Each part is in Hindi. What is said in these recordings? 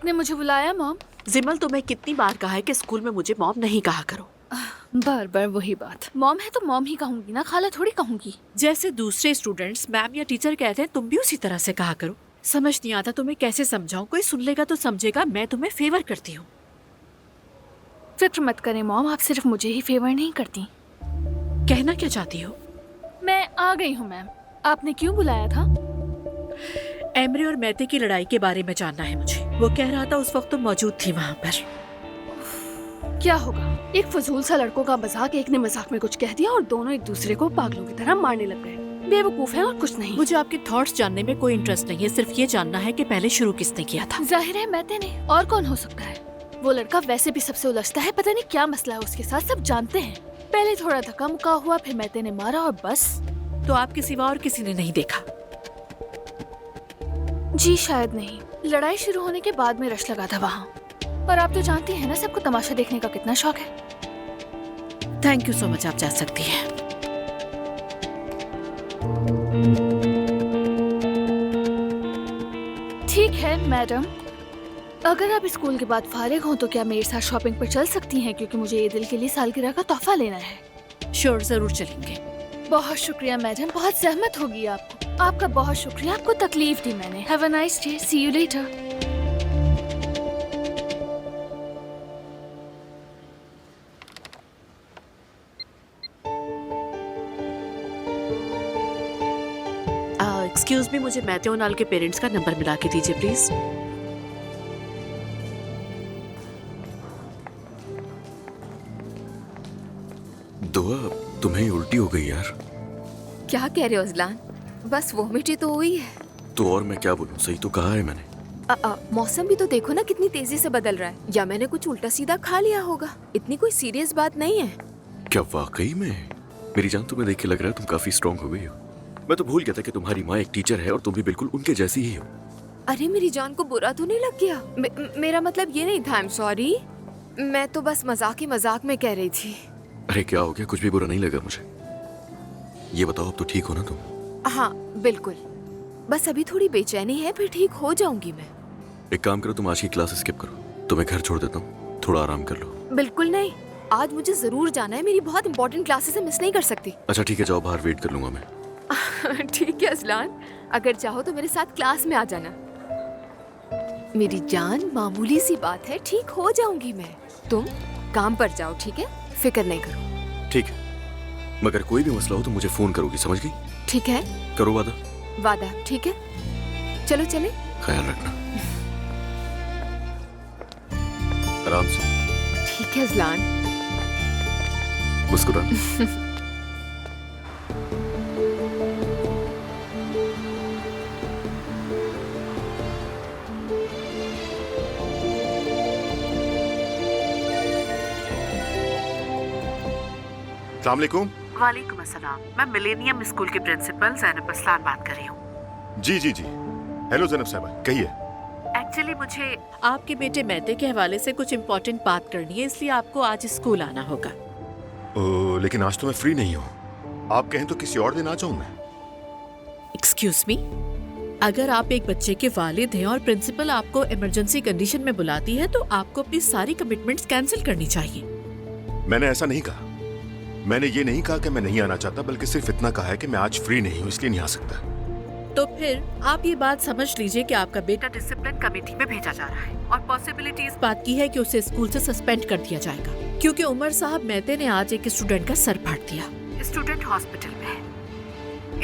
आपने मुझे बुलाया मॉम? जिमल, तुम्हें कितनी बार कहा है कि स्कूल में मुझे मॉम नहीं कहा करो। बार बार वही बात। मॉम है तो मॉम ही कहूंगी ना, खाला थोड़ी कहूंगी। जैसे दूसरे स्टूडेंट्स मैम या टीचर कहते हैं तुम भी उसी तरह से कहा करो। समझ नहीं आता तुम्हें कैसे समझाऊं, कोई सुन लेगा तो समझेगा मैं तुम्हें फेवर करती हूँ। फिक्र मत करें मॉम, आप सिर्फ मुझे ही फेवर नहीं करती। कहना क्या चाहती हो? मैं आ गई हूँ मैम। आपने क्यों बुलाया था? एमरे और मैते की लड़ाई के बारे में जानना है मुझे। वो कह रहा था उस वक्त तुम मौजूद थी वहाँ पर। क्या होगा, एक फजूल सा लड़कों का मजाक, एक ने मजाक में कुछ कह दिया और दोनों एक दूसरे को पागलों की तरह मारने लग गए। बेवकूफ है और कुछ नहीं। मुझे आपके थॉट्स जानने में कोई इंटरेस्ट नहीं है, सिर्फ ये जानना है कि पहले शुरू किसने किया था। जाहिर है मैते ने, और कौन हो सकता है? वो लड़का वैसे भी सबसे उलझता है, पता नहीं क्या मसला है उसके साथ, सब जानते हैं। पहले थोड़ा धक्का मुक्का हुआ, फिर मैते ने मारा और बस। तो आपके सिवा और किसी ने नहीं देखा? जी शायद नहीं, लड़ाई शुरू होने के बाद में रश लगा था वहाँ। और आप तो जानती हैं ना सबको तमाशा देखने का कितना शौक है। थैंक यू सो मच, आप जा सकती हैं। ठीक है मैडम, अगर आप स्कूल के बाद फारिग हों तो क्या मेरे साथ शॉपिंग पर चल सकती हैं, क्योंकि मुझे ईद के लिए सालगिरह का तोहफा लेना है। श्योर, जरूर चलेंगे। बहुत शुक्रिया मैडम, बहुत जहमत होगी आपको। आपका बहुत शुक्रिया, आपको तकलीफ दी मैंने। Have a nice day, see you later. Excuse me, मुझे मैते और नाल के पेरेंट्स का नंबर मिला के दीजिए प्लीज। दुआ, तुम्हें उल्टी हो गई यार। क्या कह रहे हो अजलान? बस वोमिट ही तो हुई है। तो और मैं क्या बोलूं, सही तो कहा है मैंने। मौसम भी तो देखो ना कितनी तेजी से बदल रहा है, या मैंने कुछ उल्टा सीधा खा लिया होगा। इतनी कोई सीरियस बात नहीं है। क्या वाकई में? मेरी जान, तुम्हें देख के लग रहा है तुम काफी स्ट्रांग हो गई हो। मैं तो भूल गया था कि तुम्हारी माँ एक टीचर है और तुम भी बिल्कुल उनके जैसी ही हो। अरे मेरी जान को बुरा तो नहीं लग गया? मेरा मतलब ये नहीं था, आई एम सॉरी। मैं तो बस मजाक ही मजाक में कह रही थी। अरे क्या हो गया, कुछ भी बुरा नहीं लगा मुझे। ये बताओ, अब तो ठीक हो ना तुम? हाँ बिल्कुल, बस अभी थोड़ी बेचैनी है, फिर ठीक हो जाऊंगी मैं। एक काम करो, तुम आज की क्लास स्किप करो, तुम्हें घर छोड़ देता हूँ, थोड़ा आराम कर लो। बिल्कुल नहीं, आज मुझे जरूर जाना है, मेरी बहुत इंपॉर्टेंट क्लासेस है, मिस नहीं कर सकती। अच्छा ठीक है, जाओ, बाहर वेट कर लूंगा मैं। ठीक है अजलान, अगर चाहो तो मेरे साथ क्लास में आ जाना। मेरी जान, मामूली सी बात है, ठीक हो जाऊंगी मैं। तुम काम पर जाओ, ठीक है? फिक्र नहीं करो। ठीक है, मगर कोई भी मसला हो तो मुझे फोन करोगी, समझ गई? ठीक है, करो वादा। वादा, ठीक है। चलो चले। ख्याल रखना, आराम से। ठीक है अजलान। मुस्कुरा। अस्सलाम वालेकुम। वालेकुम अस्सलाम। मैं मिलेनियम स्कूल की प्रिंसिपल ज़ैनब असलान बात कर रही हूँ। जी जी जी, हेलो जैनब साहबा, कहिए। एक्चुअली मुझे आपके बेटे मैते के हवाले से कुछ इम्पोर्टेंट बात करनी है, इसलिए आपको आज स्कूल आना होगा। लेकिन आज तो मैं फ्री नहीं हूँ। आप कहें तो किसी और दिन आ जाऊँ मैं। एक्सक्यूज मी, अगर आप एक बच्चे के वालिद हैं और प्रिंसिपल आपको इमरजेंसी कंडीशन में बुलाती है तो आपको अपनी सारी कमिटमेंट्स कैंसिल करनी चाहिए। मैंने ऐसा नहीं कहा। मैंने ये नहीं कहा कि मैं नहीं आना चाहता, बल्कि सिर्फ इतना कहा है कि मैं आज फ्री नहीं हूँ, इसलिए नहीं आ सकता। तो फिर आप ये बात समझ लीजिए कि आपका बेटा डिसिप्लिन कमेटी में भेजा जा रहा है और पॉसिबिलिटी इस बात की है कि उसे स्कूल से सस्पेंड कर दिया जाएगा, क्योंकि उमर साहब मैते ने आज एक स्टूडेंट का सर फाड़ दिया। स्टूडेंट हॉस्पिटल में है,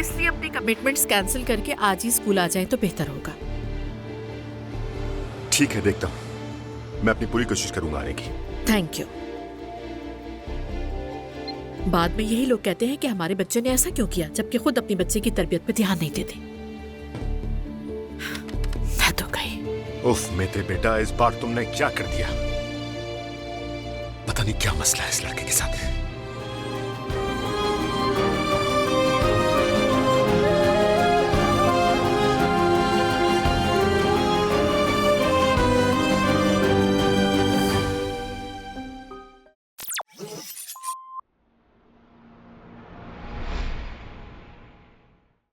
इसलिए अपनी कमिटमेंट्स कैंसिल करके आज ही स्कूल आ जाए तो बेहतर होगा। ठीक है, देखता हूँ, मैं अपनी पूरी कोशिश करूंगा आने की। Thank you. बाद में यही लोग कहते हैं कि हमारे बच्चे ने ऐसा क्यों किया, जबकि खुद अपनी बच्चे की तरबियत पे ध्यान नहीं देते। मैं तो गई। उफ मेरे बेटा, इस बार तुमने क्या कर दिया? पता नहीं क्या मसला है इस लड़के के साथ।